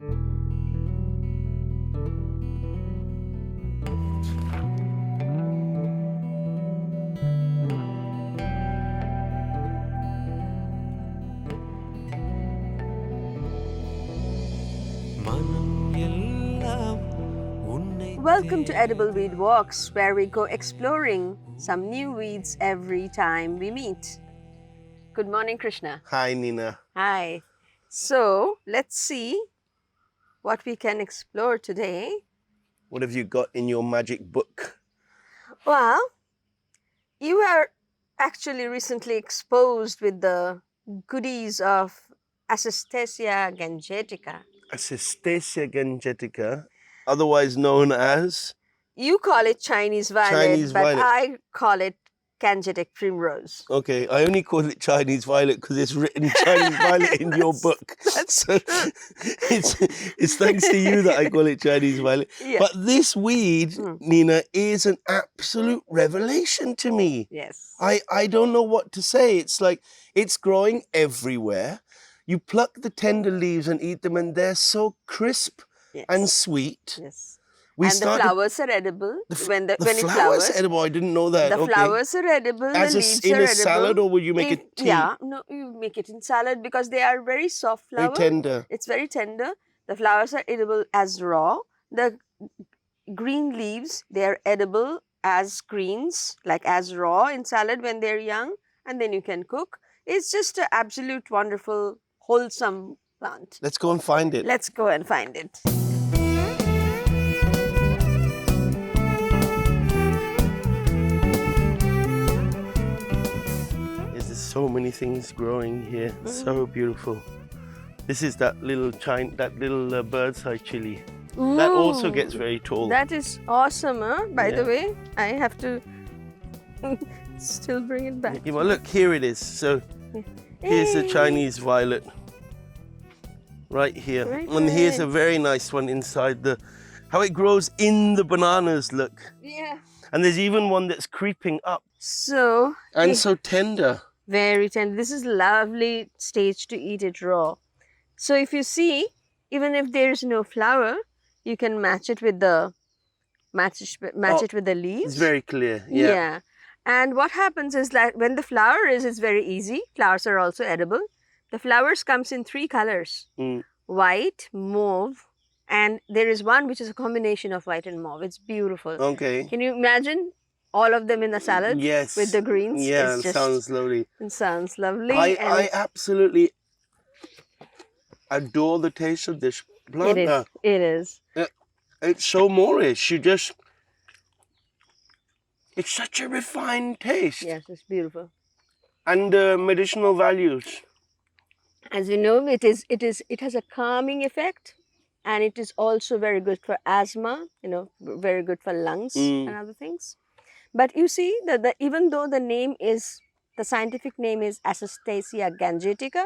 Welcome to Edible Weed Walks, where we go exploring some new weeds every time we meet. Good morning, Krishna. Hi, Nina. Hi. So, let's see what we can explore today. What have you got in your magic book? Well, you were actually recently exposed with the goodies of Asystasia gangetica. Asystasia gangetica, otherwise known as? You call it Chinese violet, but I call it Gangetic Primrose. Okay, I only call it Chinese violet because it's written Chinese violet in your book. So it's thanks to you that I call it Chinese violet. Yeah. But this weed, Nina, is an absolute revelation to me. Yes. I don't know what to say. It's like it's growing everywhere. You pluck the tender leaves and eat them, and they're so crisp and sweet. Yes. The flowers are edible. When it flowers flowers are edible. I didn't know that. The flowers are edible. As the leaves in are a edible. salad, or will you make it tea? Yeah, no, you make it in salad because they are very soft flower. Very tender. It's very tender. The flowers are edible as raw. The green leaves, they are edible as greens, like as raw in salad when they're young, and then you can cook. It's just an absolute wonderful, wholesome plant. Let's go and find it. Let's go and find it. There's so many things growing here. So beautiful. This is that little bird's eye chili. Ooh, that also gets very tall. That is awesome, huh? By the way, I have to still bring it back. Yeah, well, look, here it is. So here's the Chinese violet. Right here. And here's a very nice one inside how it grows in the bananas, look. Yeah. And there's even one that's creeping up. So. And so tender. Very tender. This is a lovely stage to eat it raw. So if you see, even if there's no flower, you can match it with the it with the leaves. It's very clear. Yeah. And what happens is that when the flower is, it's very easy. Flowers are also edible. The flowers comes in 3 colors. White, mauve, and there is one which is a combination of white and mauve. It's beautiful. Okay. Can you imagine all of them in the salad? Yes. With the greens? Yeah, it sounds lovely. It sounds lovely. I absolutely adore the taste of this plant. It is. It's so Moorish. It's such a refined taste. Yes, it's beautiful. And medicinal values. As you know, it has a calming effect, and it is also very good for asthma. Very good for lungs and other things. But you see that even though the scientific name is Asystasia gangetica,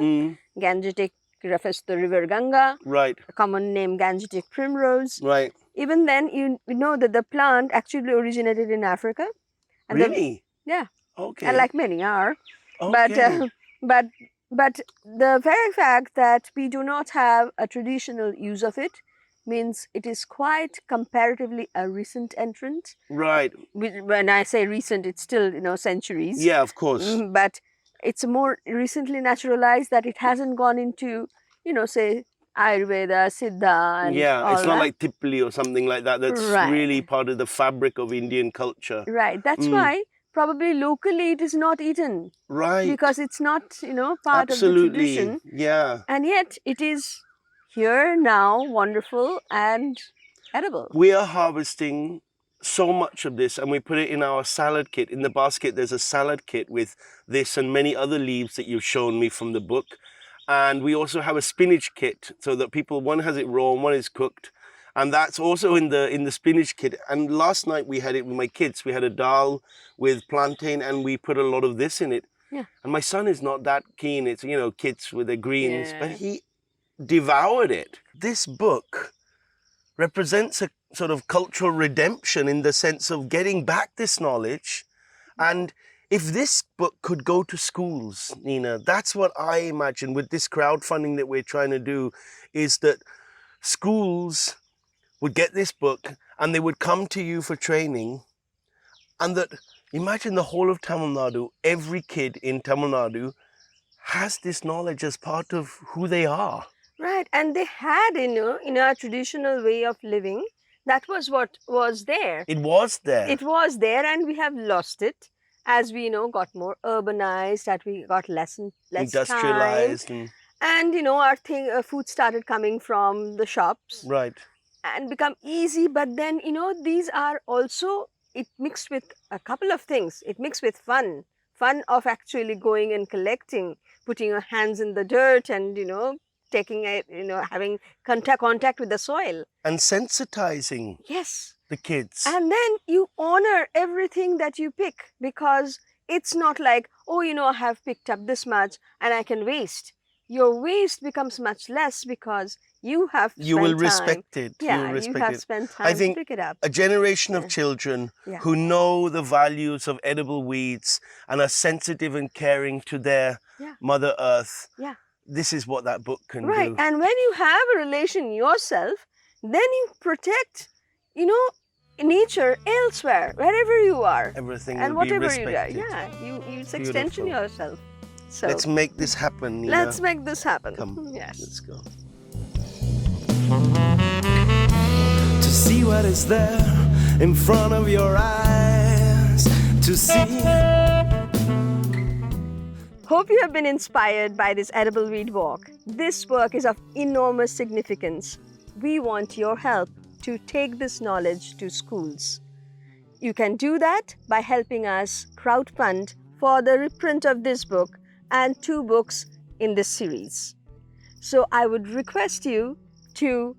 Gangetic refers to the river Ganga. Right. The common name Gangetic Primrose. Right. Even then, you know that the plant actually originated in Africa. And really? Yeah. Okay. And like many are. Okay. But the very fact that we do not have a traditional use of it means it is quite comparatively a recent entrant. Right. When I say recent, it's still, centuries. Yeah, of course. But it's more recently naturalized that it hasn't gone into, say, Ayurveda, Siddha, and it's not like Tipli or something like that. That's really part of the fabric of Indian culture. Right. That's why probably locally it is not eaten. Right. Because it's not, part of the tradition. Yeah. And yet it is here now, wonderful and edible. We are harvesting so much of this, and we put it in our salad kit. In the basket, there's a salad kit with this and many other leaves that you've shown me from the book. And we also have a spinach kit so that one has it raw and one is cooked. And that's also in the spinach kit. And last night we had it with my kids. We had a dal with plantain and we put a lot of this in it. Yeah. And my son is not that keen. It's, kids with their greens, but he devoured it. This book represents a sort of cultural redemption in the sense of getting back this knowledge. And if this book could go to schools, Nina, that's what I imagine with this crowdfunding that we're trying to do, is that schools would get this book and they would come to you for training, and that imagine the whole of Tamil Nadu, every kid in Tamil Nadu has this knowledge as part of who they are. Right, and they had, in our traditional way of living, that was what was there. It was there. It was there, and we have lost it as we, got more urbanized, that we got less Industrialized time, and our food started coming from the shops, right, and become easy. But then, these are also, it mixed with a couple of things. It mixed with fun of actually going and collecting, putting your hands in the dirt, and taking a, having contact with the soil, and sensitizing the kids. And then you honor everything that you pick, because it's not like, oh, I have picked up this much and I can waste. Your waste becomes much less because you have spent you will time. Respect it. Yeah, you will respect you have it. spent time I think to pick it up. A generation of children who know the values of edible weeds and are sensitive and caring to their Mother Earth. Yeah. This is what that book can Right. do. And when you have a relation yourself, then you protect, nature elsewhere, wherever you are. Everything and will be whatever you respected. do. Yeah, it's extension yourself. So let's make this happen, Nina. Let's make this happen. Come, yes. Let's go. To see what is there in front of your eyes. To see. Hope you have been inspired by this edible weed walk. This work is of enormous significance. We want your help to take this knowledge to schools. You can do that by helping us crowdfund for the reprint of this book and 2 books in this series. So I would request you to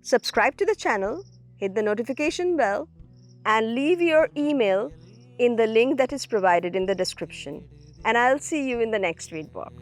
subscribe to the channel, hit the notification bell, and leave your email in the link that is provided in the description. And I'll see you in the next weed walk.